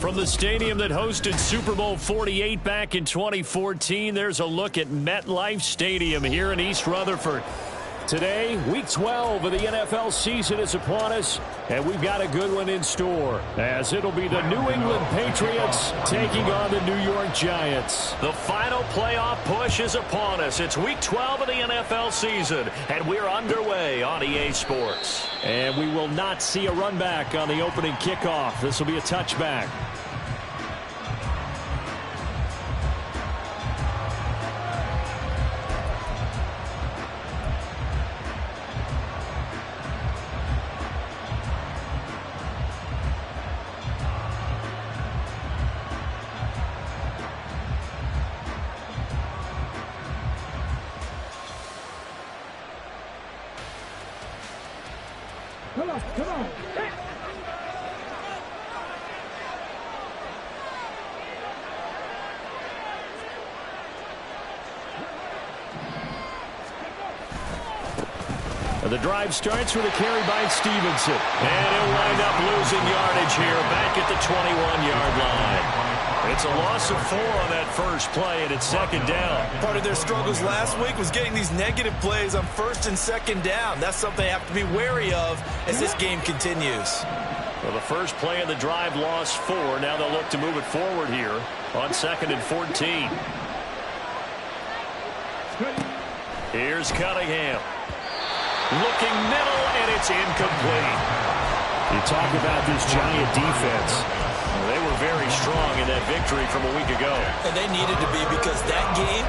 From the stadium that hosted Super Bowl 48 back in 2014, there's a look at MetLife Stadium here in East Rutherford. Today, Week 12 of the NFL season is upon us, and we've got a good one in store, as it'll be the New England Patriots taking on the New York Giants. The final playoff push is upon us. It's Week 12 of the NFL season, and we're underway on EA Sports. And we will not see a run back on the opening kickoff. This will be a touchback. Come on. The drive starts with a carry by Stevenson. And he'll wind up losing yardage here back at the 21-yard line. It's a loss of 4 on that first play, and it's second down. Part of their struggles last week was getting these negative plays on first and second down. That's something they have to be wary of as this game continues. Well, the first play of the drive lost 4. Now they'll look to move it forward here on 2nd and 14. Here's Cunningham. Looking middle, and it's incomplete. You talk about this Giant defense. They were very strong in that victory from a week ago. And they needed to be, because that game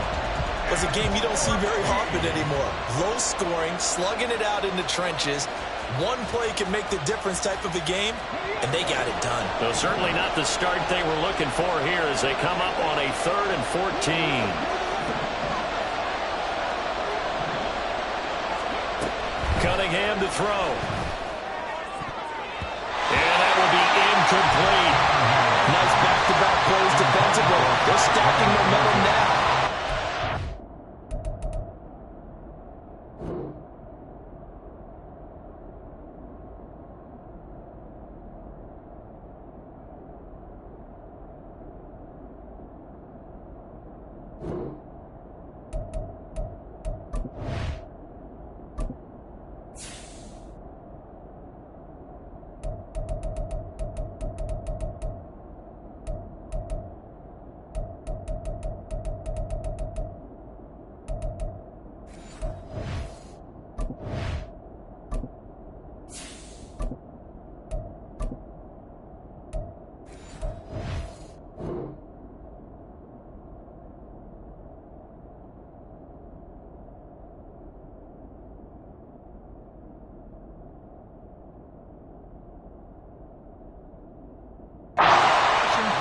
was a game you don't see very often anymore. Low scoring, slugging it out in the trenches. One play can make the difference type of a game, and they got it done. So certainly not the start they were looking for here as they come up on a 3rd and 14. Cunningham to throw. And that will be incomplete. Nice back-to-back plays defensively. They're stacking momentum now.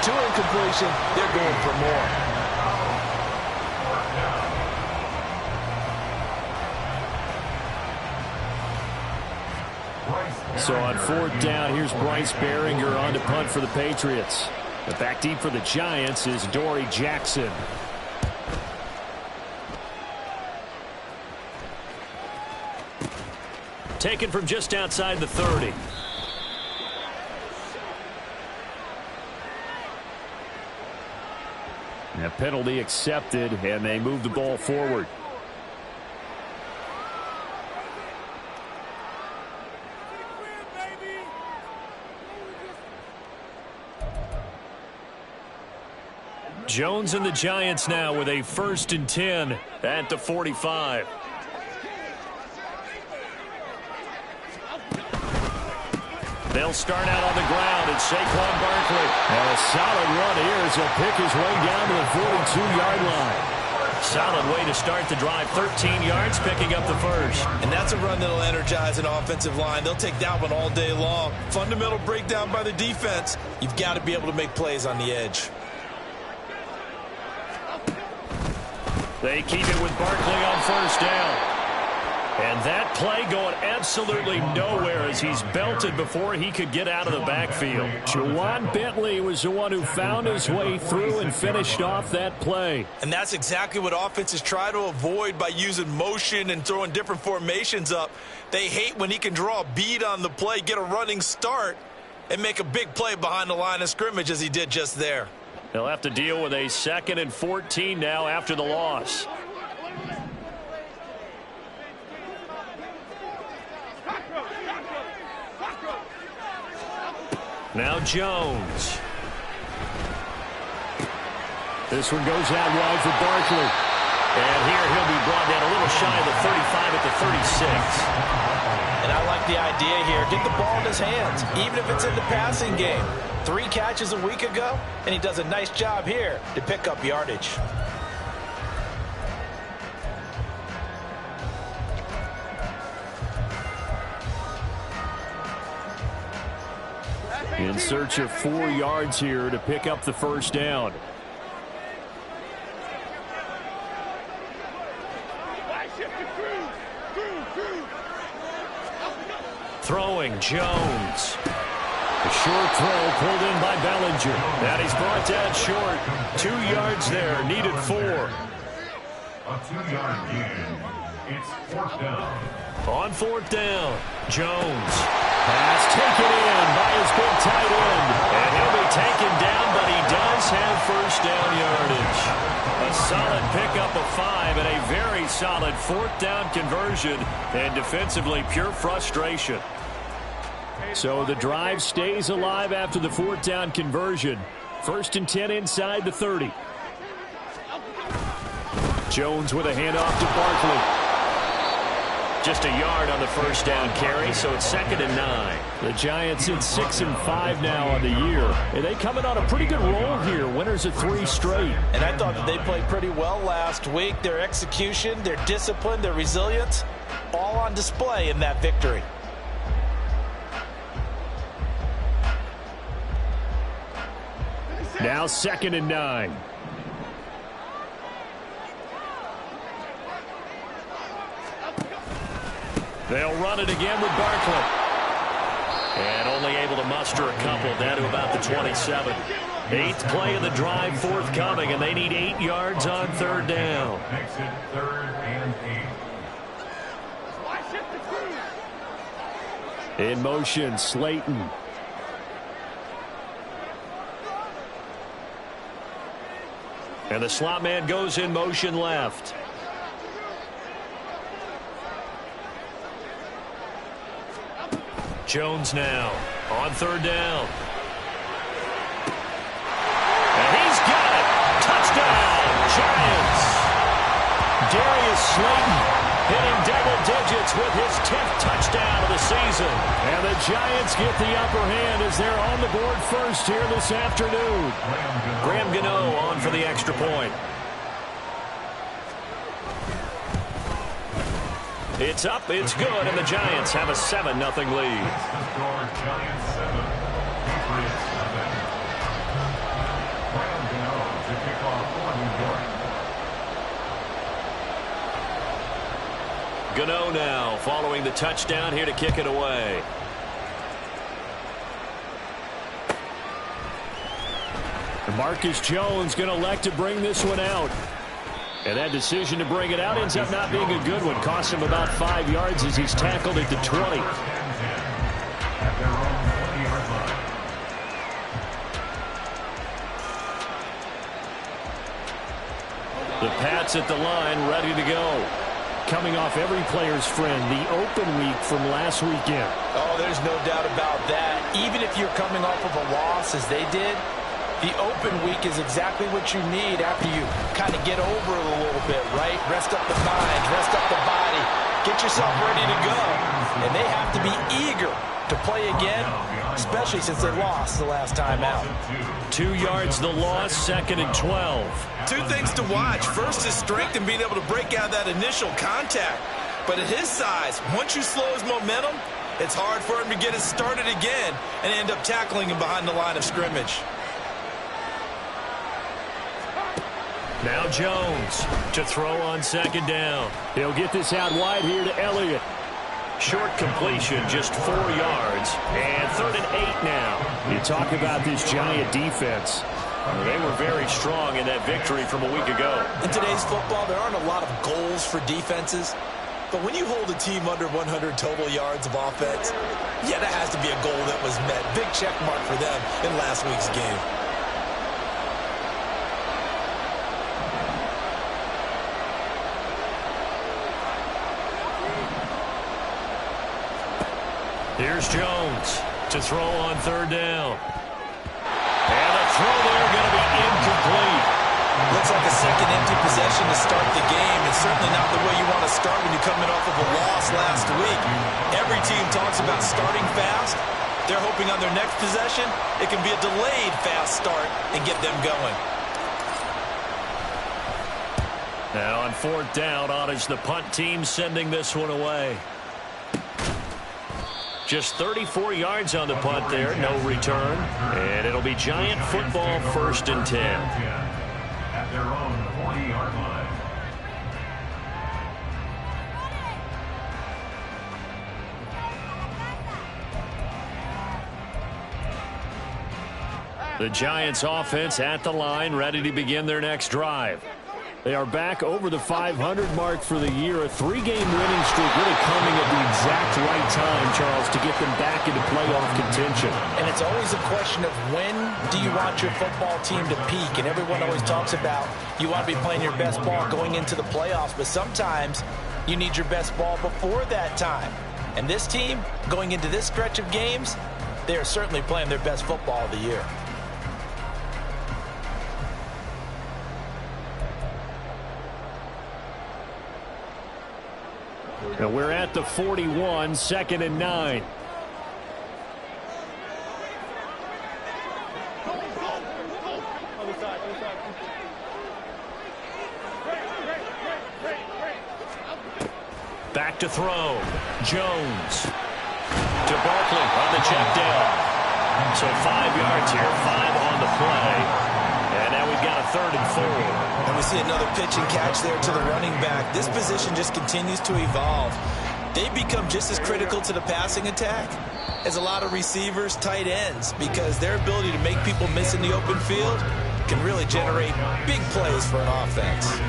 To incompletion, they're going for more. So on 4th down, here's Bryce Baringer on to punt for the Patriots. But back deep for the Giants is Dory Jackson. Taken from just outside the 30. A penalty accepted, and they move the ball forward. Jones and the Giants now with a 1st and 10 at the 45. They'll start out on the ground, and Saquon Barkley. And a solid run here as he'll pick his way down to the 42-yard line. Solid way to start the drive. 13 yards, picking up the first. And that's a run that'll energize an offensive line. They'll take that one all day long. Fundamental breakdown by the defense. You've got to be able to make plays on the edge. They keep it with Barkley on 1st down. And that play going absolutely nowhere as he's belted before he could get out of the backfield. Juwan Bentley was the one who found his way through and finished off that play. And that's exactly what offenses try to avoid by using motion and throwing different formations up. They hate when he can draw a bead on the play, get a running start, and make a big play behind the line of scrimmage as he did just there. They'll have to deal with a 2nd and 14 now after the loss. Now Jones. This one goes out wide for Barkley. And here he'll be brought down a little shy of the 35 at the 36. And I like the idea here. Get the ball in his hands, even if it's in the passing game. 3 catches a week ago, and he does a nice job here to pick up yardage. In search of 4 yards here to pick up the first down. Throwing, Jones. A short throw pulled in by Bellinger. And he's brought down short. 2 yards there, needed 4. A 2-yard gain. It's 4th down. On 4th down, Jones. Pass taken in by his big tight end. And he'll be taken down, but he does have first down yardage. A solid pickup of 5 and a very solid 4th down conversion. And defensively, pure frustration. So the drive stays alive after the 4th down conversion. 1st and 10 inside the 30. Jones with a handoff to Barkley. Just a yard on the first down carry, so it's 2nd and 9. The Giants at 6 and 5 now on the year. And they coming on a pretty good roll here. Winners of 3 straight. And I thought that they played pretty well last week. Their execution, their discipline, their resilience, all on display in that victory. Now 2nd and 9. They'll run it again with Barkley. And only able to muster a couple down to about the 27. 8th play of the drive forthcoming, and they need 8 yards on 3rd down. Makes it 3rd and 8. In motion, Slayton. And the slot man goes in motion left. Jones now on 3rd down. And he's got it. Touchdown, Giants. Darius Slayton hitting double digits with his 10th touchdown of the season. And the Giants get the upper hand as they're on the board first here this afternoon. Graham Gano on for the extra point. It's up, it's good, and the Giants have a 7-0 lead. Gano now following the touchdown here to kick it away. And Marcus Jones going to elect to bring this one out. And that decision to bring it out ends up not being a good one. Costs him about 5 yards as he's tackled at the 20. The Pats at the line, ready to go. Coming off every player's friend, the open week from last weekend. Oh, there's no doubt about that. Even if you're coming off of a loss as they did, the open week is exactly what you need after you kind of get over it a little bit, right? Rest up the mind, rest up the body, get yourself ready to go. And they have to be eager to play again, especially since they lost the last time out. 2 yards the loss, 2nd and 12. 2 things to watch. First is strength and being able to break out that initial contact. But at his size, once you slow his momentum, it's hard for him to get it started again and end up tackling him behind the line of scrimmage. Now Jones to throw on 2nd down. He'll get this out wide here to Elliott. Short completion, just 4 yards. And 3rd and 8 now. You talk about this Giant defense. They were very strong in that victory from a week ago. In today's football, there aren't a lot of goals for defenses. But when you hold a team under 100 total yards of offense, yeah, that has to be a goal that was met. Big check mark for them in last week's game. Here's Jones to throw on third down. And a throw there going to be incomplete. Looks like a second empty possession to start the game, and certainly not the way you want to start when you're coming off of a loss last week. Every team talks about starting fast. They're hoping on their next possession, it can be a delayed fast start and get them going. And on fourth down, on is the punt team sending this one away. Just 34 yards on the punt there, no return. And it'll be Giant football, 1st and 10. At their own 40-yard line. The Giants offense at the line, ready to begin their next drive. They are back over the 500 mark for the year. A 3-game winning streak really coming at the exact right time, Charles, to get them back into playoff contention. And it's always a question of when do you want your football team to peak? And everyone always talks about you want to be playing your best ball going into the playoffs, but sometimes you need your best ball before that time. And this team, going into this stretch of games, they are certainly playing their best football of the year. And we're at the 41, 2nd and 9. Back to throw. Jones to Barkley on the check down. So 5 yards here, 5 on the play. And now we've got a 3rd and 4. And we see another pitch and catch there to the running back. This position just continues to evolve. They become just as critical to the passing attack as a lot of receivers, tight ends, because their ability to make people miss in the open field can really generate big plays for an offense.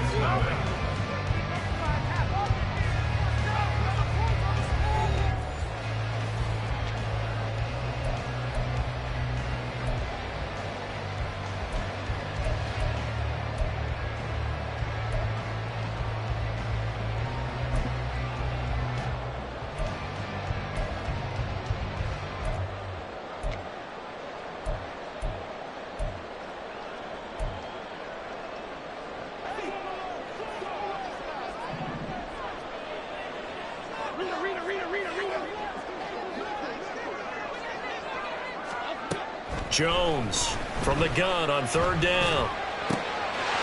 Jones from the gun on 3rd down.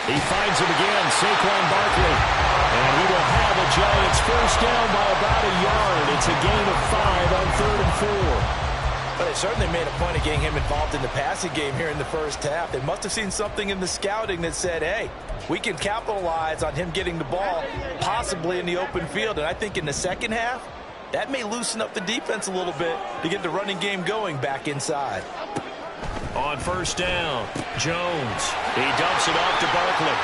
He finds him again, Saquon Barkley. And he will have a Giants 1st down by about a yard. It's a gain of 5 on 3rd and 4. But they certainly made a point of getting him involved in the passing game here in the first half. They must have seen something in the scouting that said, hey, we can capitalize on him getting the ball possibly in the open field. And I think in the second half, that may loosen up the defense a little bit to get the running game going back inside. On 1st down, Jones. He dumps it off to Barkley.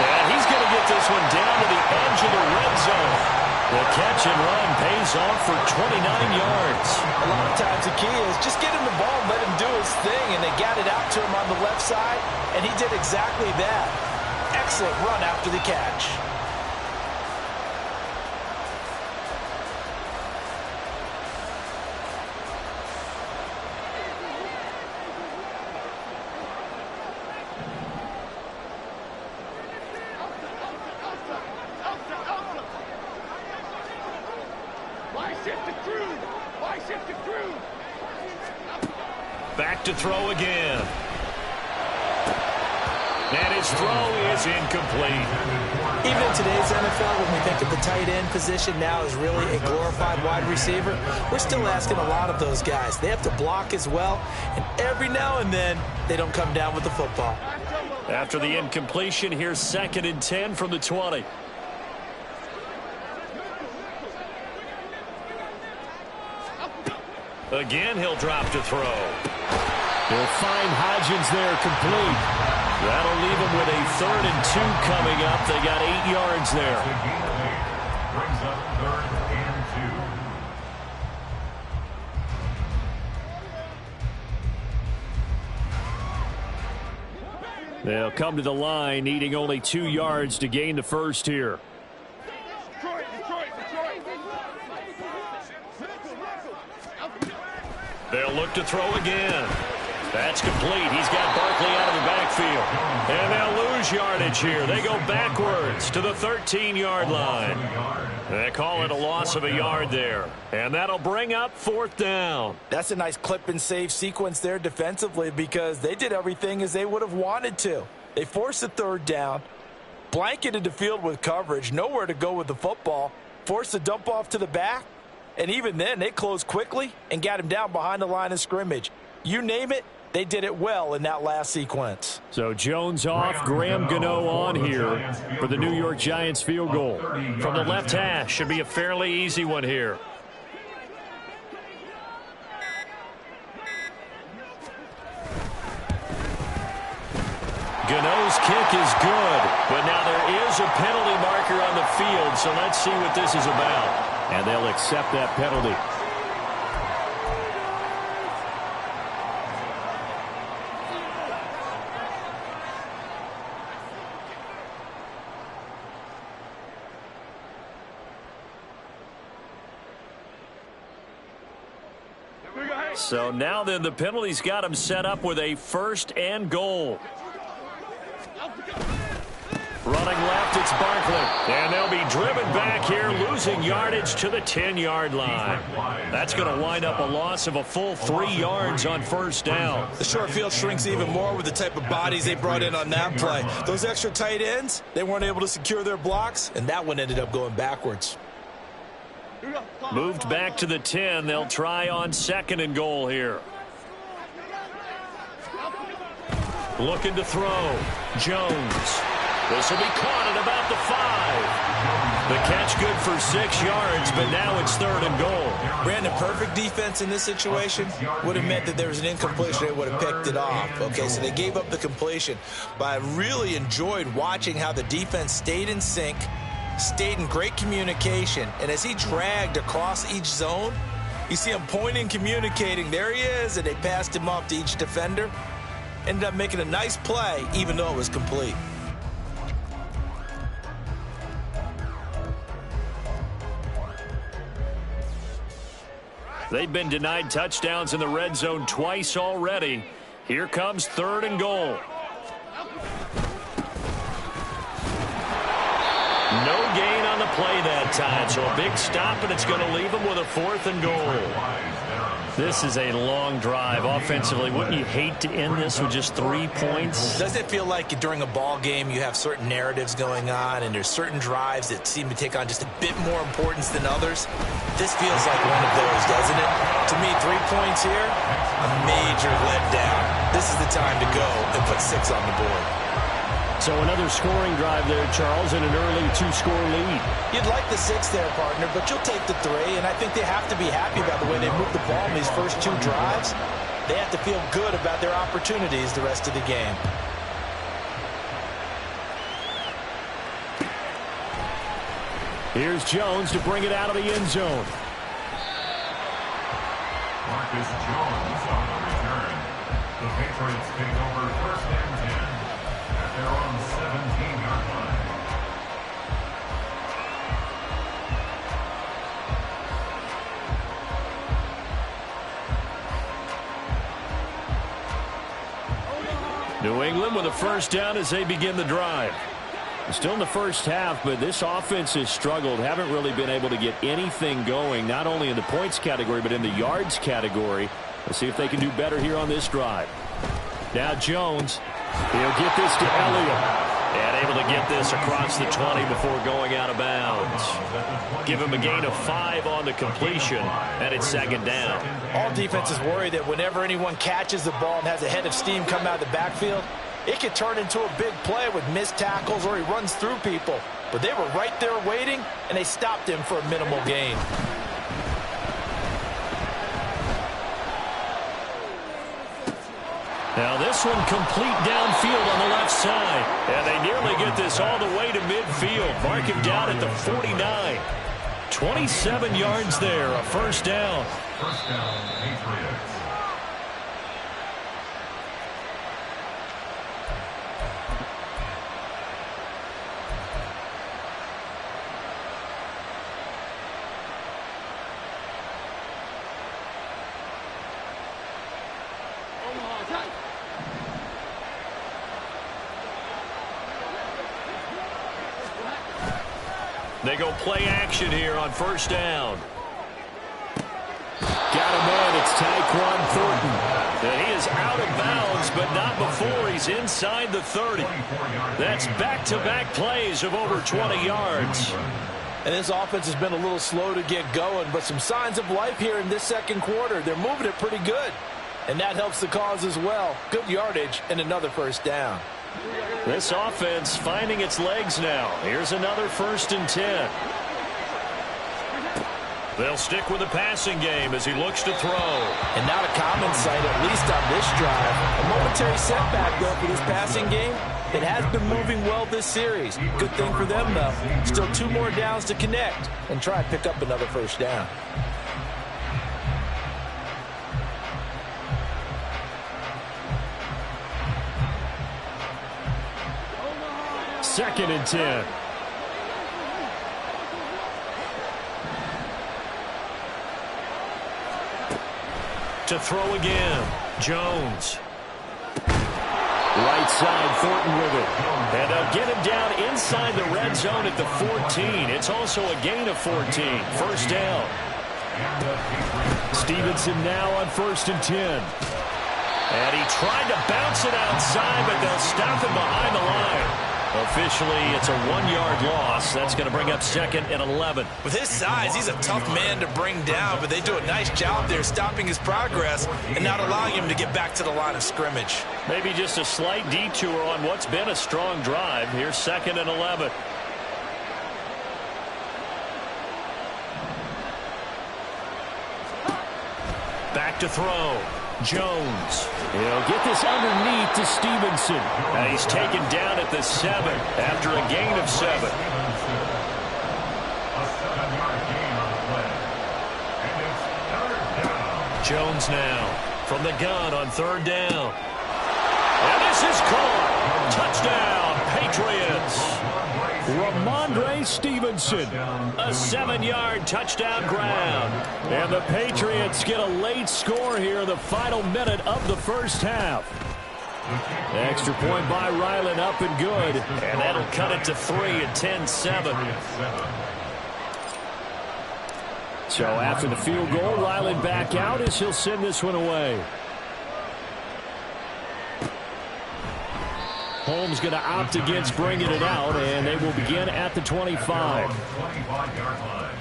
And he's going to get this one down to the edge of the red zone. The catch and run pays off for 29 yards. A lot of times the key is just get him the ball and let him do his thing, and they got it out to him on the left side, and he did exactly that. Excellent run after the catch. Back to throw again. And his throw is incomplete. Even in today's NFL, when we think of the tight end position now as really a glorified wide receiver, we're still asking a lot of those guys. They have to block as well, and every now and then, they don't come down with the football. After the incompletion, here's 2nd and 10 from the 20. Again, he'll drop to throw. He'll find Hodgins there complete. That'll leave him with a 3rd and 2 coming up. They got 8 yards there. brings up 3rd and 2. They'll come to the line, needing only 2 yards to gain the first here. They'll look to throw again. That's complete. He's got Barkley out of the backfield. And they'll lose yardage here. They go backwards to the 13-yard line. They call it a loss of a yard there. And that'll bring up 4th down. That's a nice clip and save sequence there defensively because they did everything as they would have wanted to. They forced a 3rd down, blanketed the field with coverage, nowhere to go with the football, forced a dump off to the back, and even then they closed quickly and got him down behind the line of scrimmage. You name it, they did it well in that last sequence. So Jones off, Graham Gano on here for the New York Giants field goal. From the left hash, should be a fairly easy one here. Gano's kick is good, but now there is a penalty marker on the field, so let's see what this is about. And they'll accept that penalty. So now then the penalty's got him set up with a 1st and goal. Running left, it's Barkley. And they'll be driven back here, losing yardage to the 10-yard line. That's going to wind up a loss of a full 3 yards on 1st down. The short field shrinks even more with the type of bodies they brought in on that play. Those extra tight ends, they weren't able to secure their blocks, and that one ended up going backwards. Moved back to the 10. They'll try on 2nd and goal here. Looking to throw. Jones. This will be caught at about the 5. The catch good for 6 yards, but now it's 3rd and goal. Brandon, perfect defense in this situation would have meant that there was an incompletion. They would have picked it off. Okay, so they gave up the completion. But I really enjoyed watching how the defense stayed in sync, stayed in great communication, and as he dragged across each zone, you see him pointing, communicating. There he is, and they passed him off to each defender. Ended up making a nice play, even though it was complete. They've been denied touchdowns in the red zone twice already. Here comes 3rd and goal. No gain on the play that time, so a big stop, and it's going to leave them with a 4th and goal. This is a long drive offensively. Wouldn't you hate to end this with just 3 points? Does it feel like during a ball game you have certain narratives going on and there's certain drives that seem to take on just a bit more importance than others? This feels like one of those, doesn't it? To me, 3 points here, a major letdown. This is the time to go and put 6 on the board. So another scoring drive there, Charles, and an early 2-score lead. You'd like the 6 there, partner, but you'll take the 3, and I think they have to be happy about the way they moved the ball in these first 2 drives. They have to feel good about their opportunities the rest of the game. Here's Jones to bring it out of the end zone. Marcus Jones on the return. The Patriots take over 1st and 10 at their own 17-yard line. New England with a 1st down as they begin the drive. Still in the first half, but this offense has struggled. Haven't really been able to get anything going, not only in the points category, but in the yards category. Let's see if they can do better here on this drive. Now Jones, he'll get this to Elliott. And able to get this across the 20 before going out of bounds. Give him a gain of 5 on the completion, and it's 2nd down. All defenses worry that whenever anyone catches the ball and has a head of steam come out of the backfield, it could turn into a big play with missed tackles or he runs through people. But they were right there waiting, and they stopped him for a minimal gain. Now this one complete downfield on the left side. And they nearly get this all the way to midfield. Mark him down at the 49. 27 yards there, a first down. First down, Patriots. They go play action here on first down. Got him in. It's Tyquan Thornton. And he is out of bounds, but not before he's inside the 30. That's back-to-back plays of over 20 yards. And this offense has been a little slow to get going, but some signs of life here in this second quarter. They're moving it pretty good, and that helps the cause as well. Good yardage and another first down. This offense finding its legs now. Here's another 1st and 10. They'll stick with the passing game as he looks to throw. And not a common sight, at least on this drive. A momentary setback, though, for this passing game. It has been moving well this series. Good thing for them, though. Still 2 more downs to connect and try and pick up another first down. Second and 10. To throw again. Jones. Right side, Thornton with it. And they'll get him down inside the red zone at the 14. It's also a gain of 14. First down. Stevenson now on 1st and 10. And he tried to bounce it outside, but they'll stop him behind the line. Officially, it's a 1-yard loss. That's going to bring up 2nd and 11. With his size, he's a tough man to bring down, but they do a nice job there stopping his progress and not allowing him to get back to the line of scrimmage. Maybe just a slight detour on what's been a strong drive. Here's 2nd and 11. Back to throw. Jones. He'll get this underneath to Stevenson. And he's taken down at the 7 after a gain of 7. A 7-yard gain on the play. And it's 3rd down. Jones now from the gun on 3rd down. And this is caught. Touchdown, Patriots. Ramondre Stevenson, a 7-yard touchdown grab. And the Patriots get a late score here in the final minute of the first half. Extra point by Ryland up and good. And that'll cut it to 3 at 10-7. So after the field goal, Ryland back out as he'll send this one away. Holmes going to opt against bringing it out, and they will begin at the 25. 25-yard line.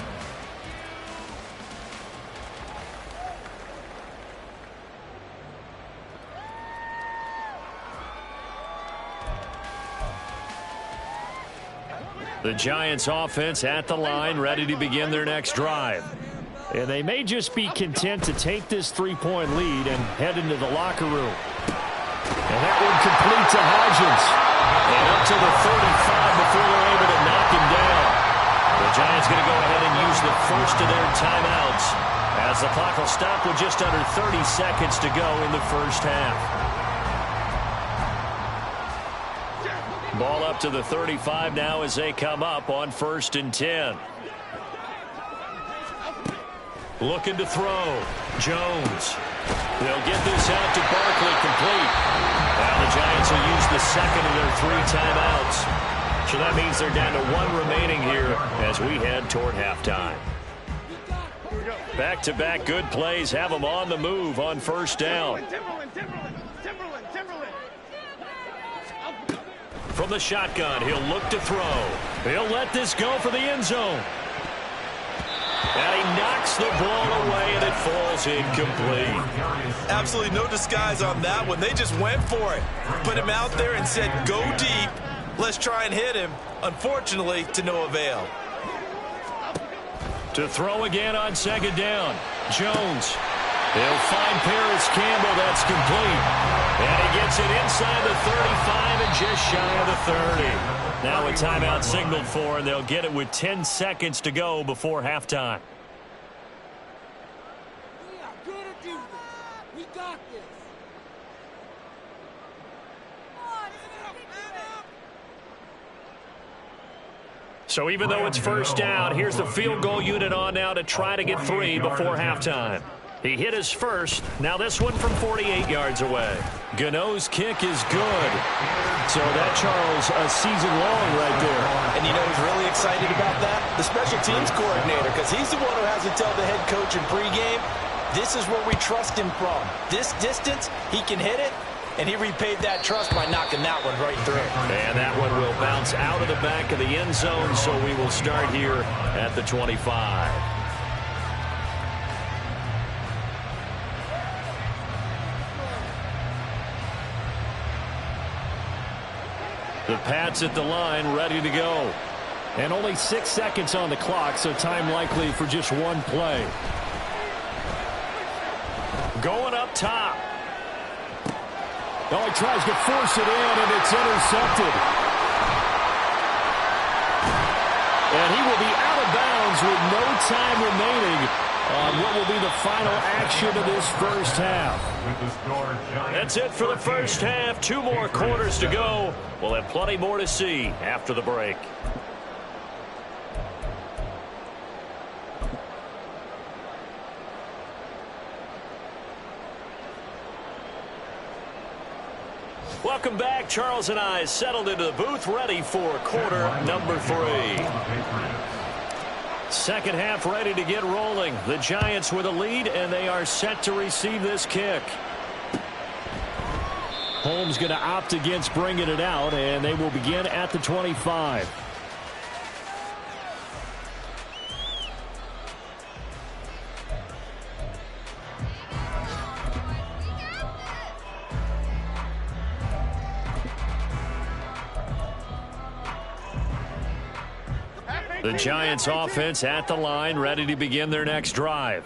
The Giants offense at the line, ready to begin their next drive. And they may just be content to take this 3-point lead and head into the locker room. And that one complete to Hodgins. And up to the 35 before they're able to knock him down. The Giants going to go ahead and use the first of their timeouts as the clock will stop with just under 30 seconds to go in the first half. Ball up to the 35 now as they come up on 1st and 10. Looking to throw. Jones. They'll get this out to Barkley complete. Now the Giants will use the second of their 3 timeouts. So that means they're down to 1 remaining here as we head toward halftime. Back-to-back good plays have them on the move on 1st down. From the shotgun, he'll look to throw. He'll let this go for the end zone. And he knocks the ball away, and it falls incomplete. Absolutely no disguise on that one. They just went for it. Put him out there and said, go deep. Let's try and hit him. Unfortunately, to no avail. To throw again on 2nd down. Jones. He'll find Paris Campbell. That's complete. And he gets it inside the 35 and just shy of the 30. Now a timeout signaled for, and they'll get it with 10 seconds to go before halftime. We are going to do this. We got this. So even though it's first down, here's the field goal unit on now to try to get 3 before halftime. He hit his first. Now this one from 48 yards away. Gano's kick is good. So that, Charles, a season long right there. And you know who's really excited about that? The special teams coordinator, because he's the one who has to tell the head coach in pregame, this is where we trust him from. This distance, he can hit it, and he repaid that trust by knocking that one right through. And that one will bounce out of the back of the end zone, so we will start here at the 25. The Pats at the line, ready to go. And only 6 seconds on the clock, so time likely for just one play. Going up top. Oh, he tries to force it in, and it's intercepted. And he will be out of bounds with no time remaining on what will be the final action of this first half. That's it for the first half. 2 more quarters to go. We'll have plenty more to see after the break. Welcome back. Charles and I settled into the booth, ready for quarter number 3. Second half ready to get rolling. The Giants with a lead, and they are set to receive this kick. Holmes going to opt against bringing it out, and they will begin at the 25. The Giants offense at the line, ready to begin their next drive.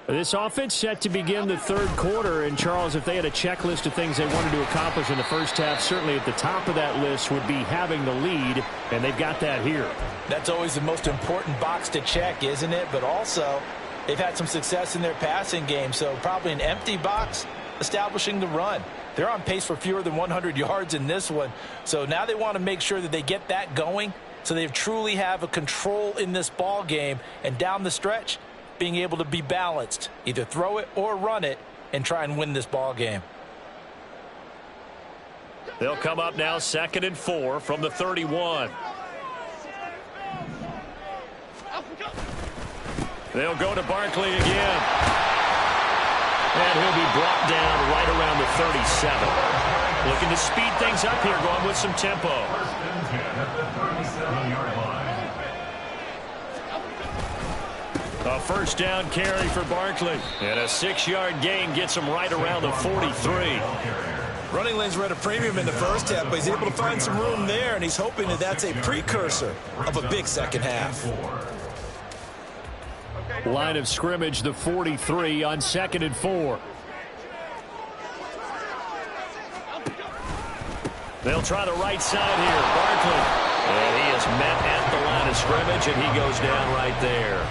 This offense set to begin the third quarter, and Charles, if they had a checklist of things they wanted to accomplish in the first half, certainly at the top of that list would be having the lead, and they've got that here. That's always the most important box to check, isn't it? But also, they've had some success in their passing game, so probably an empty box establishing the run. They're on pace for fewer than 100 yards in this one, so now they want to make sure that they get that going so they truly have a control in this ball game, and down the stretch, being able to be balanced, either throw it or run it, and try and win this ball game. They'll come up now 2nd and 4 from the 31. They'll go to Barkley again. And he'll be brought down right around the 37. Looking to speed things up here, going with some tempo. A first down carry for Barkley. And a 6-yard gain gets him right around the 43. Running lanes were at a premium in the first half, but he's able to find some room there, and he's hoping that that's a precursor of a big second half. Line of scrimmage, the 43 on 2nd and 4. They'll try the right side here. Barkley. And he is met at the line of scrimmage, and he goes down right there.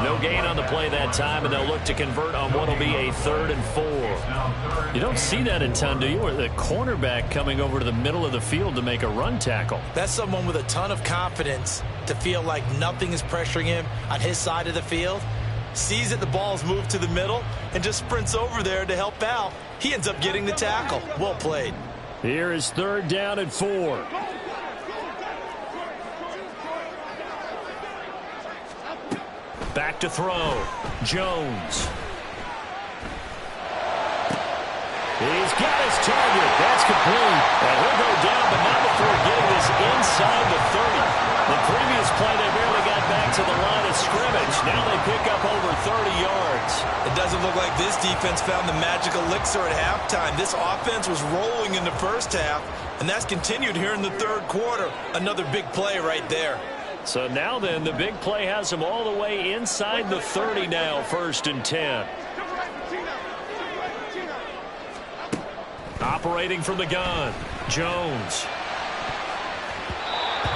No gain on the play that time, and they'll look to convert on what will be a 3rd and 4. You don't see that a ton, do you? Or the cornerback coming over to the middle of the field to make a run tackle. That's someone with a ton of confidence to feel like nothing is pressuring him on his side of the field. Sees that the ball's moved to the middle and just sprints over there to help out. He ends up getting the tackle. Well played. Here is 3rd down and 4. Back to throw. Jones. He's got his target. That's complete. And he'll go down, but not before getting this inside the 30. The previous play, they barely got back to the line of scrimmage. Now they pick up over 30 yards. It doesn't look like this defense found the magical elixir at halftime. This offense was rolling in the first half, and that's continued here in the third quarter. Another big play right there. So now then, the big play has them all the way inside the 30 now, 1st and 10. Operating from the gun, Jones.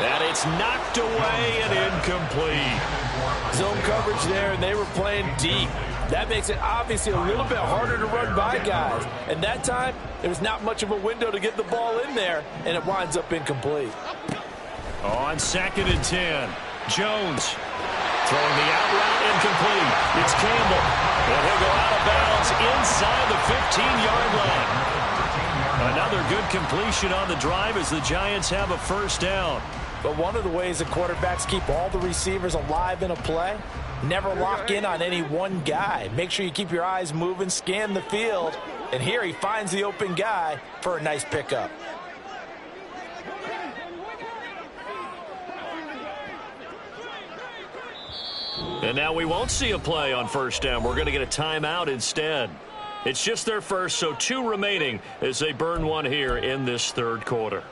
And it's knocked away and incomplete. Zone coverage there, and they were playing deep. That makes it obviously a little bit harder to run by guys. And that time, there was not much of a window to get the ball in there, and it winds up incomplete. On 2nd and 10, Jones throwing the out route incomplete. It's Campbell. And he'll go out of bounds inside the 15-yard line. Another good completion on the drive as the Giants have a first down. But one of the ways that quarterbacks keep all the receivers alive in a play, never lock in on any one guy. Make sure you keep your eyes moving, scan the field. And here he finds the open guy for a nice pickup. And now we won't see a play on first down. We're going to get a timeout instead. It's just their first, so 2 remaining as they burn one here in this third quarter.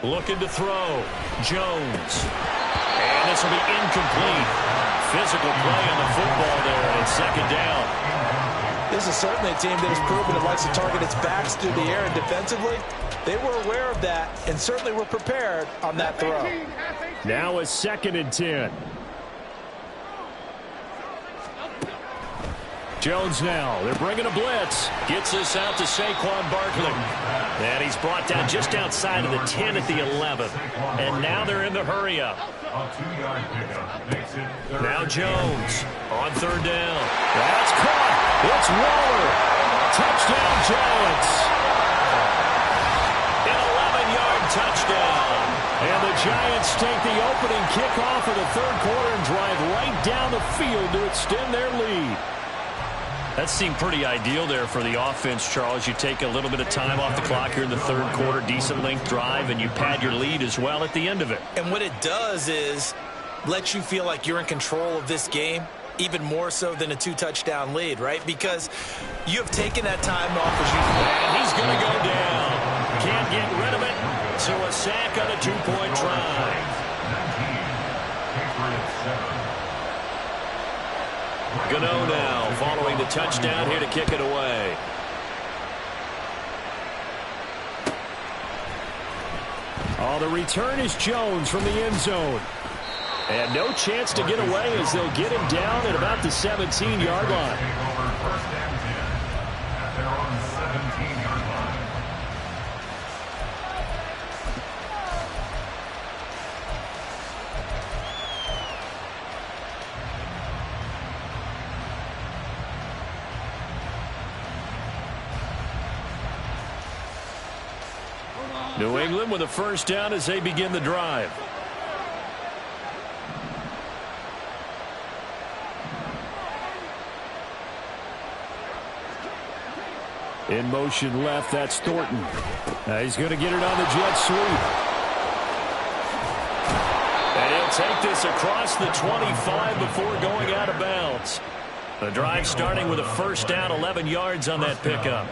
Looking to throw. Jones. And this will be incomplete. Physical play on the football there, and it's 2nd down. This is certainly a team that has proven it likes to target its backs through the air, and defensively, they were aware of that and certainly were prepared on that throw. Now it's 2nd and 10. Jones now. They're bringing a blitz. Gets this out to Saquon Barkley. And he's brought down just outside of the 10 at the 11. And now they're in the hurry-up. Now Jones on 3rd down. That's caught. It's Waller. Touchdown, Giants. An 11-yard touchdown. And the Giants take the opening kickoff of the third quarter and drive right down the field to extend their lead. That seemed pretty ideal there for the offense, Charles. You take a little bit of time off the clock here in the third quarter, decent length drive, and you pad your lead as well at the end of it. And what it does is let you feel like you're in control of this game, even more so than a 2-touchdown lead, right? Because you have taken that time off as you. And he's going to go down. Can't get rid of it. So a sack on a 2-point try. Gano now following the touchdown here to kick it away. Oh, the return is Jones from the end zone. And no chance to get away as they'll get him down at about the 17-yard line. New England with a first down as they begin the drive. In motion left, that's Thornton. Now he's going to get it on the jet sweep. And he'll take this across the 25 before going out of bounds. The drive starting with a first down, 11 yards on that pickup.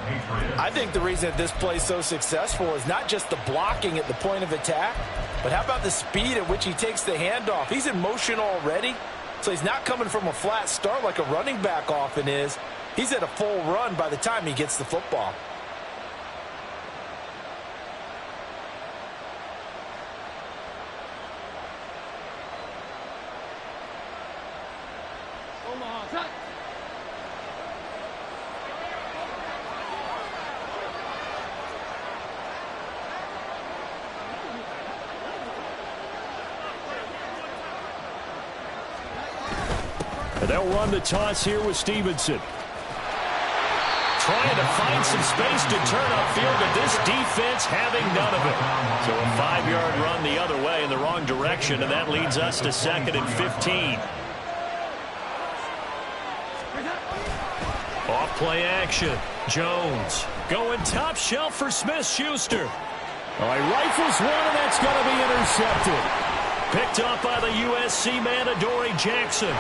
I think the reason that this play is so successful is not just the blocking at the point of attack, but how about the speed at which he takes the handoff? He's in motion already, so he's not coming from a flat start like a running back often is. He's at a full run by the time he gets the football. They'll run the toss here with Stevenson. Trying to find some space to turn upfield, but this defense having none of it. So a 5-yard run the other way in the wrong direction, and that leads us to 2nd and 15. Off play action. Jones going top shelf for Smith-Schuster. All right, rifles one, and that's going to be intercepted. Picked up by the USC man, Adoree Jackson.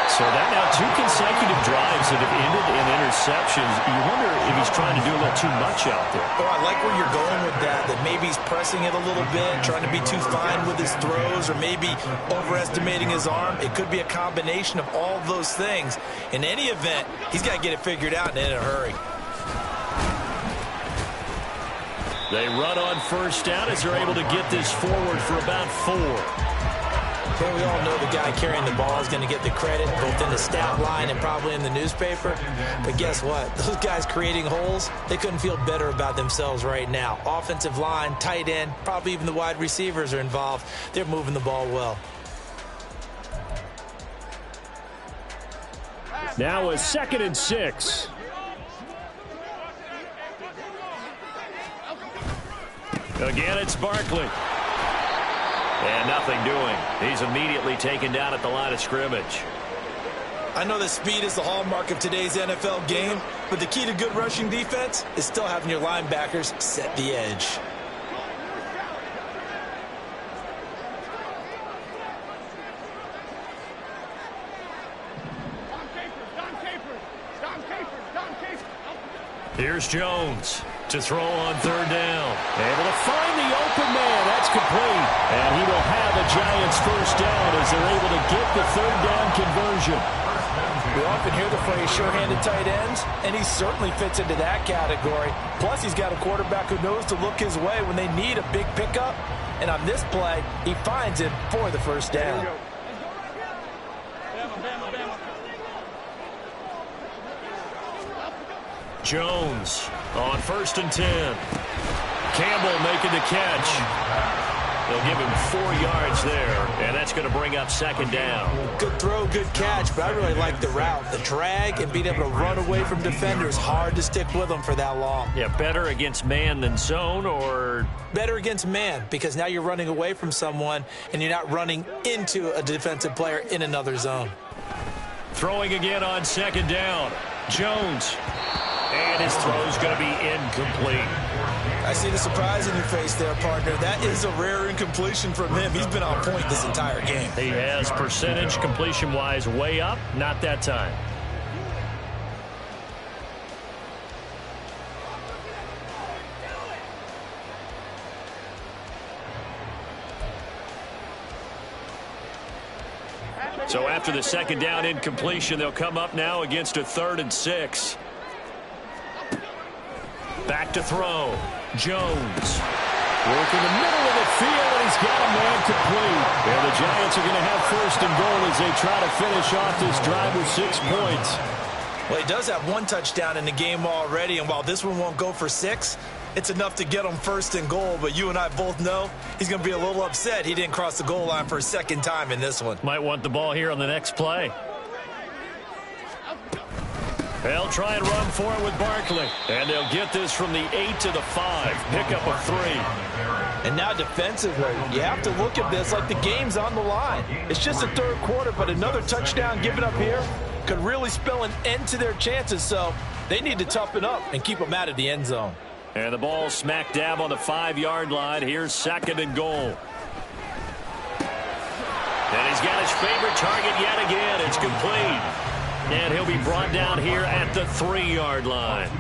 So that now 2 consecutive drives that have ended in interceptions. You wonder if he's trying to do a little too much out there. Oh, I like where you're going with that maybe he's pressing it a little bit, trying to be too fine with his throws, or maybe overestimating his arm. It could be a combination of all those things. In any event, he's got to get it figured out and in a hurry. They run on first down as they're able to get this forward for about 4. Well, we all know the guy carrying the ball is going to get the credit, both in the stat line and probably in the newspaper. But guess what? Those guys creating holes, they couldn't feel better about themselves right now. Offensive line, tight end, probably even the wide receivers are involved. They're moving the ball well. Now a 2nd and 6. Again, it's Barkley. And nothing doing. He's immediately taken down at the line of scrimmage. I know that speed is the hallmark of today's NFL game, but the key to good rushing defense is still having your linebackers set the edge. Here's Jones to throw on 3rd down. Able to find the open man. That's complete. And he will have a Giants first down as they're able to get the 3rd down conversion. We often hear the phrase sure-handed tight ends, and he certainly fits into that category. Plus, he's got a quarterback who knows to look his way when they need a big pickup. And on this play, he finds it for the first down. Jones on 1st and 10. Campbell making the catch. They'll give him 4 yards there, and that's going to bring up 2nd down. Good throw, good catch, but I really like the route. The drag and being able to run away from defenders, hard to stick with them for that long. Yeah, better against man than zone, or? Better against man, because now you're running away from someone, and you're not running into a defensive player in another zone. Throwing again on 2nd down. Jones. And his throw's going to be incomplete. I see the surprise in your face there, partner. That is a rare incompletion from him. He's been on point this entire game. He has percentage completion-wise way up. Not that time. So after the 2nd down incompletion, they'll come up now against a 3rd and 6. Back to throw. Jones. Working the middle of the field, and he's got a man complete. And the Giants are going to have 1st and goal as they try to finish off this drive with 6 points. Well, he does have 1 touchdown in the game already, and while this one won't go for 6, it's enough to get him 1st and goal. But you and I both know he's going to be a little upset he didn't cross the goal line for a 2nd time in this one. Might want the ball here on the next play. They'll try and run for it with Barkley. And they'll get this from the 8 to the 5. Pickup of 3. And now defensively, you have to look at this like the game's on the line. It's just the 3rd quarter, but another touchdown given up here could really spell an end to their chances. So they need to toughen up and keep them out of the end zone. And the ball smack dab on the 5-yard line. Here's 2nd and goal. And he's got his favorite target yet again. It's complete. And he'll be brought down here at the 3-yard line.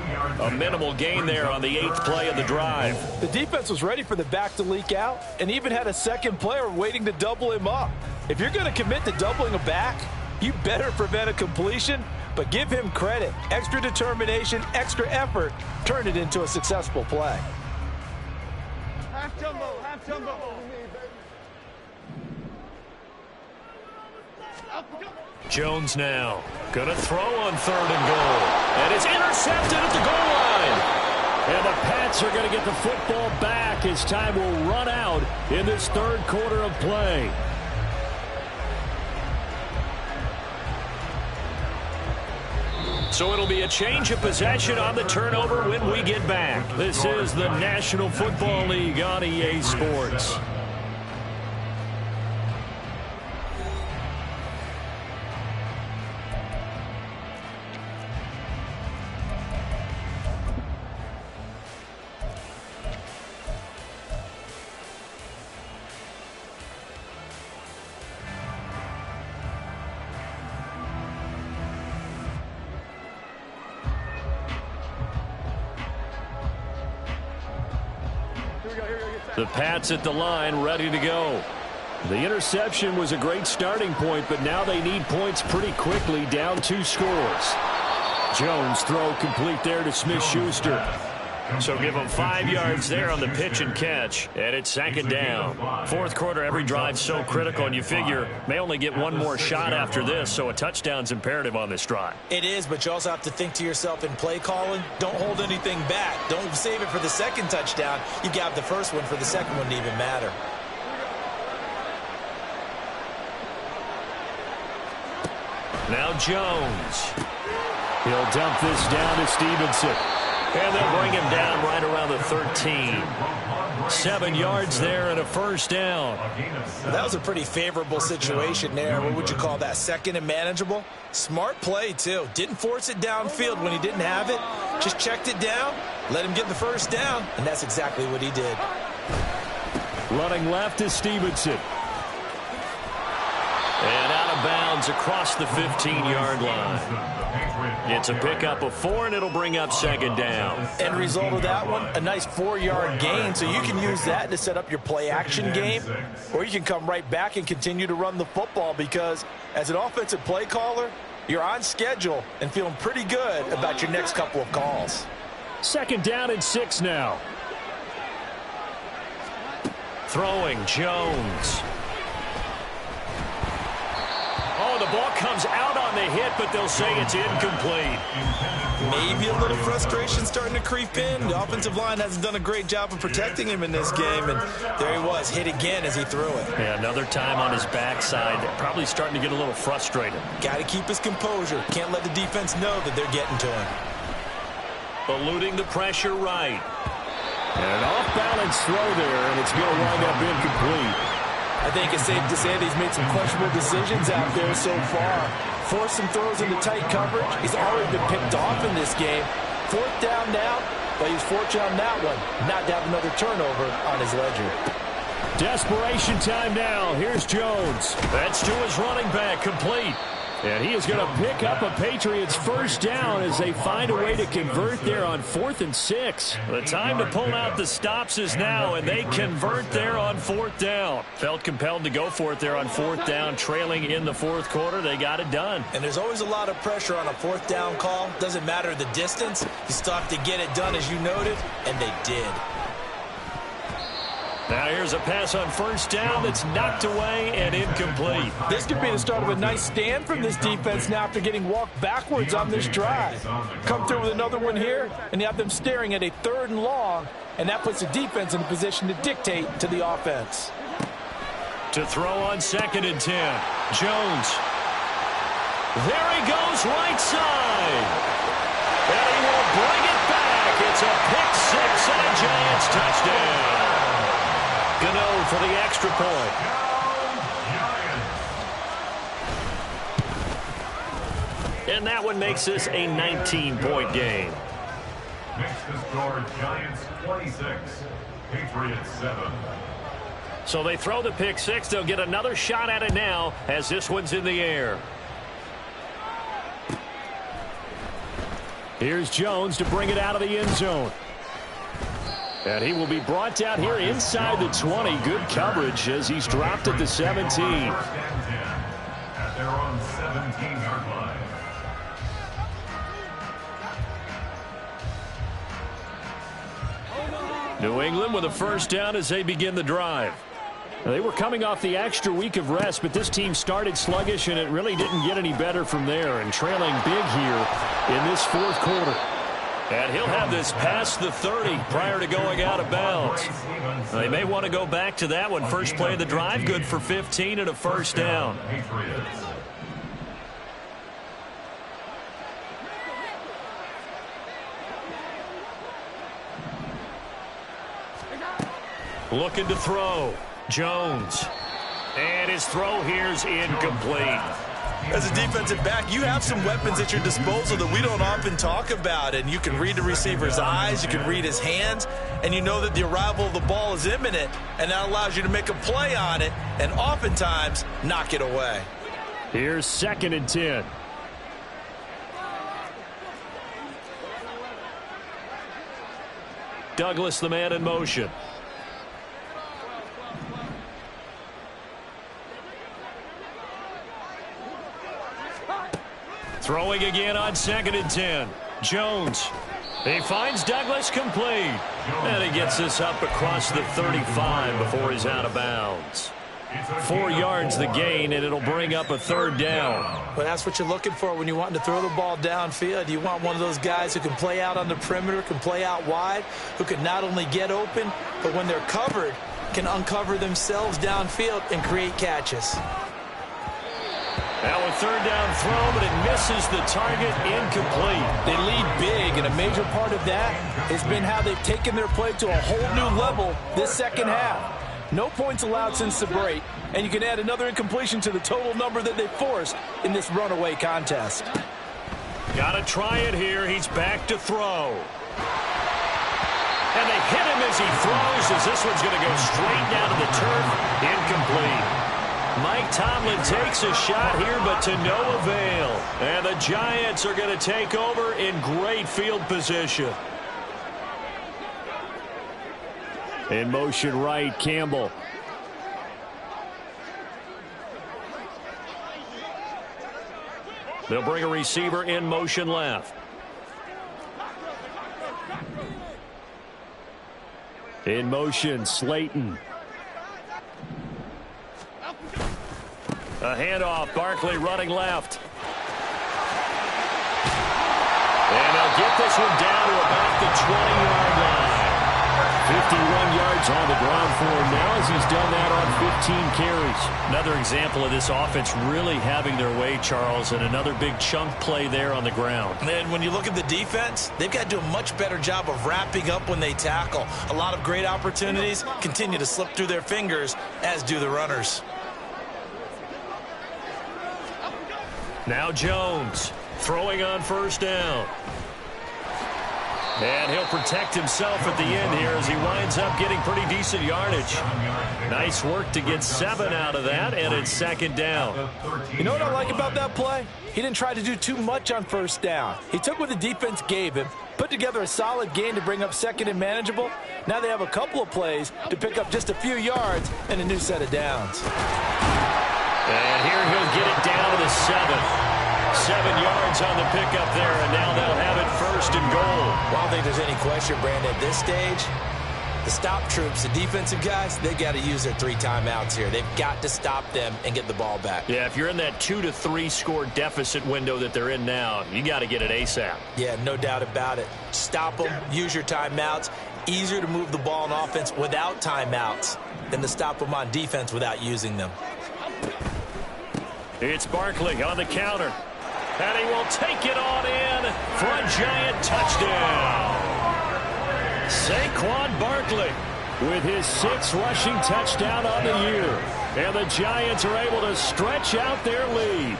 A minimal gain there on the 8th play of the drive. The defense was ready for the back to leak out and even had a 2nd player waiting to double him up. If you're going to commit to doubling a back, you better prevent a completion, but give him credit. Extra determination, extra effort, turn it into a successful play. Half jumbo, half jumbo. Jones now going to throw on 3rd and goal. And it's intercepted at the goal line. And the Pats are going to get the football back as time will run out in this 3rd quarter of play. So it'll be a change of possession on the turnover when we get back. This is the National Football League on EA Sports. The Pats at the line, ready to go. The interception was a great starting point, but now they need points pretty quickly, down 2 scores. Jones throw complete there to Smith-Schuster. So give them 5 yards there on the pitch and catch, and it's 2nd down. Fourth quarter, every drive's so critical, and you figure may only get one more shot after this, so a touchdown's imperative on this drive. It is, but you also have to think to yourself in play calling, don't hold anything back. Don't save it for the second touchdown. You got the first one for the second one to even matter. Now Jones. He'll dump this down to Stevenson. And they'll bring him down right around the 13. 7 yards there and a first down. That was a pretty favorable situation there. What would you call that? Second and manageable? Smart play, too. Didn't force it downfield when he didn't have it. Just checked it down, let him get the first down, and that's exactly what he did. Running left is Stevenson. And out of bounds across the 15-yard line. It's a pickup of 4, and it'll bring up 2nd down. End result of that one, a nice 4-yard gain, so you can use that to set up your play-action game, or you can come right back and continue to run the football because as an offensive play caller, you're on schedule and feeling pretty good about your next couple of calls. 2nd down and 6 now. Throwing Jones. Oh, the ball comes out on the hit, but they'll say it's incomplete. Maybe a little frustration starting to creep in. The offensive line hasn't done a great job of protecting him in this game, and there he was, hit again as he threw it. Yeah, another time on his backside, probably starting to get a little frustrated. Got to keep his composure. Can't let the defense know that they're getting to him. Eluding the pressure right. And an off-balance throw there, and it's going to wind up incomplete. I think it's safe to say that he's made some questionable decisions out there so far. Forced some throws into tight coverage. He's already been picked off in this game. 4th down now, but he's fortunate on that one not to have another turnover on his ledger. Desperation time now. Here's Jones. That's to his running back, complete. And he is going to pick up a Patriots first down as they find a way to convert there on 4th and 6. The time to pull out the stops is now, and they convert there on 4th down. Felt compelled to go for it there on 4th down, trailing in the 4th quarter. They got it done. And there's always a lot of pressure on a 4th down call. Doesn't matter the distance. You still have to get it done, as you noted, and they did. Now here's a pass on first down that's knocked away and incomplete. This could be the start of a nice stand from this defense now after getting walked backwards on this drive. Come through with another one here, and you have them staring at a 3rd and long, and that puts the defense in a position to dictate to the offense. To throw on 2nd and 10. Jones. There he goes, right side. And he will bring it back. It's a pick-6 and a Giants touchdown. Gano for the extra point. And that one makes this a 19-point game. Makes the score Giants 26, Patriots 7. So they throw the pick-6. They'll get another shot at it now as this one's in the air. Here's Jones to bring it out of the end zone. And he will be brought down here inside the 20. Good coverage as he's dropped at the 17. First and 10 at their own 17-yard line. New England with a first down as they begin the drive. They were coming off the extra week of rest, but this team started sluggish, and it really didn't get any better from there, and trailing big here in this 4th quarter. And he'll have this past the 30 prior to going out of bounds. They may want to go back to that one. First play of the drive, good for 15 and a first down. Looking to throw. Jones. And his throw here's incomplete. As a defensive back, you have some weapons at your disposal that we don't often talk about, and you can read the receiver's eyes, you can read his hands, and you know that the arrival of the ball is imminent, and that allows you to make a play on it and oftentimes knock it away. Here's 2nd and 10. Douglas, the man in motion. Throwing again on 2nd and 10. Jones. He finds Douglas complete. And he gets this up across the 35 before he's out of bounds. 4 yards the gain, and it'll bring up a 3rd down. Well, that's what you're looking for when you're wanting to throw the ball downfield. You want one of those guys who can play out on the perimeter, can play out wide, who can not only get open, but when they're covered, can uncover themselves downfield and create catches. Now a 3rd down throw, but it misses the target, incomplete. They lead big, and a major part of that has been how they've taken their play to a whole new level this second half. No points allowed since the break, and you can add another incompletion to the total number that they forced in this runaway contest. Got to try it here. He's back to throw. And they hit him as he throws, as this one's going to go straight down to the turf. Incomplete. Mike Tomlin takes a shot here, but to no avail. And the Giants are going to take over in great field position. In motion right, Campbell. They'll bring a receiver in motion left. In motion, Slayton. A handoff, Barkley running left. And they'll get this one down to about the 20-yard line. 51 yards on the ground for him now as he's done that on 15 carries. Another example of this offense really having their way, Charles, and another big chunk play there on the ground. And when you look at the defense, they've got to do a much better job of wrapping up when they tackle. A lot of great opportunities continue to slip through their fingers, as do the runners. Now Jones throwing on 1st down. And he'll protect himself at the end here as he winds up getting pretty decent yardage. Nice work to get 7 out of that, and it's 2nd down. You know what I like about that play? He didn't try to do too much on 1st down. He took what the defense gave him, put together a solid gain to bring up 2nd and manageable. Now they have a couple of plays to pick up just a few yards and a new set of downs. And here he'll get it down to the 7. 7 yards on the pickup there, and now they'll have it 1st and goal. Well, I don't think there's any question, Brandon, at this stage, the stop troops, the defensive guys, they got to use their 3 timeouts here. They've got to stop them and get the ball back. Yeah, if you're in that 2 to 3 score deficit window that they're in now, you got to get it ASAP. Yeah, no doubt about it. Stop them, use your timeouts. Easier to move the ball on offense without timeouts than to stop them on defense without using them. It's Barkley on the counter. And he will take it on in for a Giant touchdown. Saquon Barkley with his 6th rushing touchdown on the year. And the Giants are able to stretch out their lead.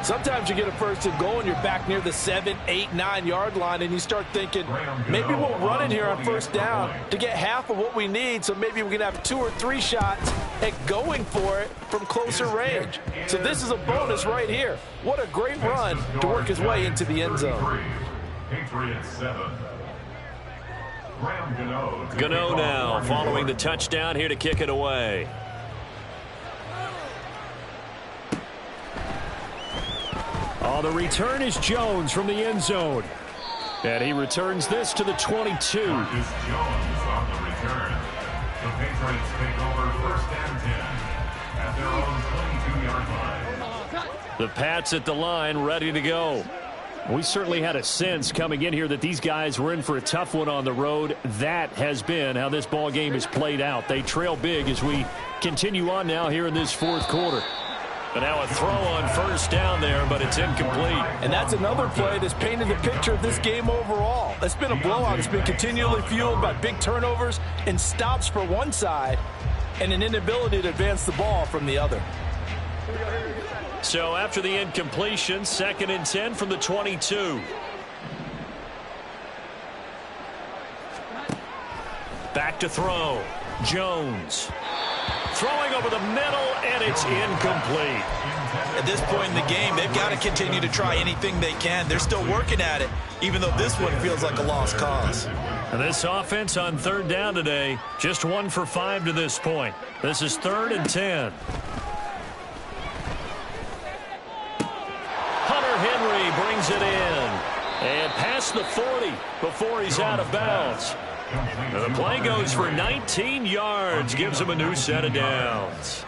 Sometimes you get a 1st and goal and you're back near the 7, 8, 9-yard line and you start thinking, maybe we'll run it here on 1st down to get half of what we need, so maybe we can have 2 or 3 shots at going for it from closer range. So this is a bonus right here. What a great run to work his way into the end zone. Patriots 7. Gano now following the touchdown here to kick it away. Oh, the return is Jones from the end zone. And he returns this to the 22. Marcus Jones on the return. The Patriots take over 1st and 10 at their own 22-yard line. The Pats at the line, ready to go. We certainly had a sense coming in here that these guys were in for a tough one on the road. That has been how this ball game has played out. They trail big as we continue on now here in this 4th quarter. But now a throw on 1st down there, but it's incomplete. And that's another play that's painted the picture of this game overall. It's been a blowout. It's been continually fueled by big turnovers and stops for one side and an inability to advance the ball from the other. So after the incompletion, 2nd and 10 from the 22. Back to throw. Jones. Throwing over the middle, and it's incomplete. At this point in the game, they've got to continue to try anything they can. They're still working at it, even though this one feels like a lost cause. And this offense on 3rd down today, just 1 for 5 to this point. This is 3rd and 10. Hunter brings it in. And past the 40 before he's out of bounds. The play goes for 19 yards, gives him a new set of downs.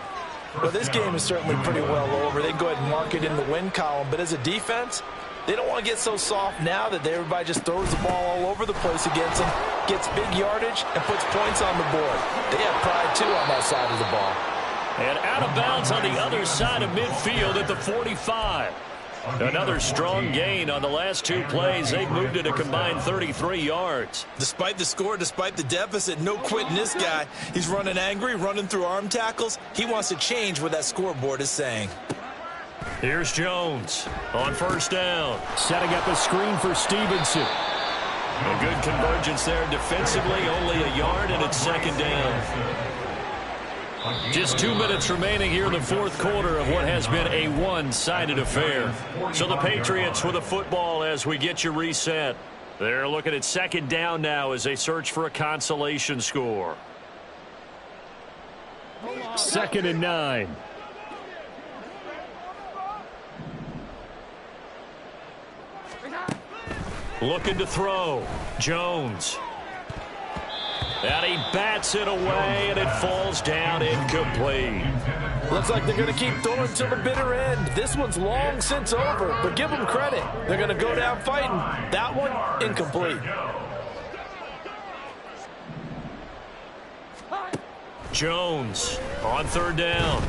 Well, this game is certainly pretty well over. They can go ahead and mark it in the win column. But as a defense, they don't want to get so soft now that everybody just throws the ball all over the place against them, gets big yardage, and puts points on the board. They have pride, too, on that side of the ball. And out of bounds on the other side of midfield at the 45. Another strong gain on the last two plays. They've moved it a combined 33 yards. Despite the score, despite the deficit, no quitting this guy. He's running angry, running through arm tackles. He wants to change what that scoreboard is saying. Here's Jones on first down. Setting up a screen for Stevenson. A good convergence there defensively. Only a yard, and it's second down. Just 2 minutes remaining here in the fourth quarter of what has been a one-sided affair. So the Patriots with the football as we get you reset. They're looking at second down now as they search for a consolation score. 2nd and 9. Looking to throw. Jones. And he bats it away, and it falls down incomplete. Looks like they're going to keep throwing till the bitter end. This one's long since over, but give them credit. They're going to go down fighting. That one, incomplete. Jones on third down.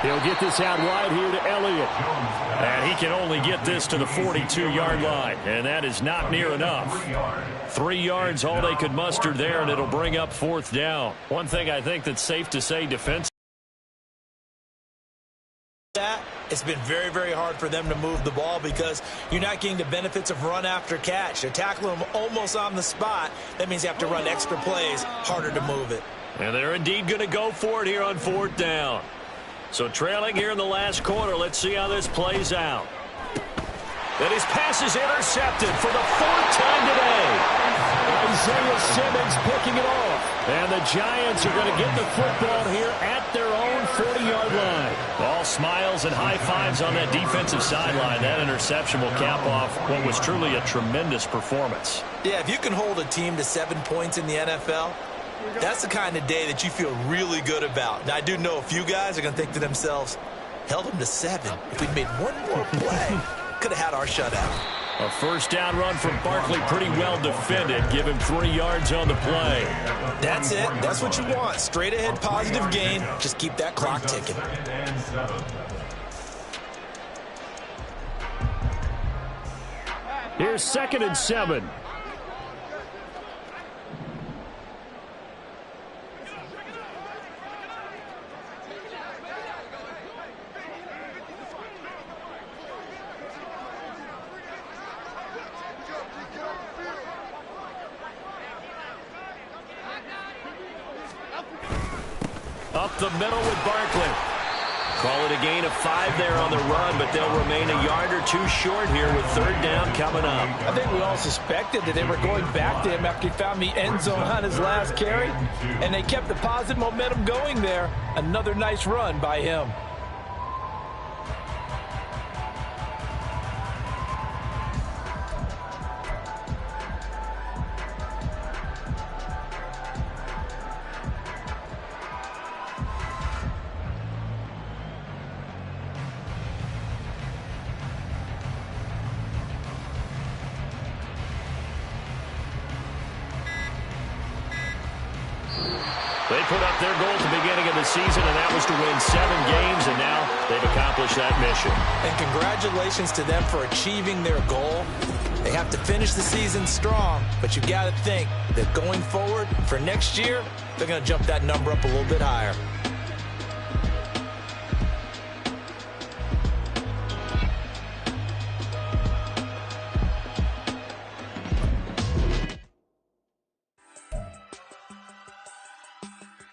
He'll get this out wide here to Elliott. And he can only get this to the 42-yard line. And that is not near enough. 3 yards, all they could muster there, and it'll bring up fourth down. One thing I think that's safe to say defensively. It's been very, very hard for them to move the ball because you're not getting the benefits of run after catch. They're tackling them almost on the spot. That means you have to run extra plays, harder to move it. And they're indeed going to go for it here on fourth down. So trailing here in the last quarter, let's see how this plays out. And his pass is intercepted for the 4th time today. Isaiah Simmons picking it off. And the Giants are going to get the football here at their own 40-yard line. All smiles and high fives on that defensive sideline. That interception will cap off what was truly a tremendous performance. Yeah, if you can hold a team to 7 points in the NFL, that's the kind of day that you feel really good about. Now, I do know a few guys are going to think to themselves, held them to 7. If we'd made one more play, could have had our shutout. A first down run from Barkley, pretty well defended. Give him 3 yards on the play. That's it. That's what you want. Straight ahead, positive gain. Just keep that clock ticking. Here's 2nd and 7. Up the middle with Barkley. Call it a gain of 5 there on the run, but they'll remain a yard or 2 short here with third down coming up. I think we all suspected that they were going back to him after he found the end zone on his last carry, and they kept the positive momentum going there. Another nice run by him. They put up their goal at the beginning of the season, and that was to win 7 games, and now they've accomplished that mission. And congratulations to them for achieving their goal. They have to finish the season strong, but you've got to think that going forward for next year, they're going to jump that number up a little bit higher.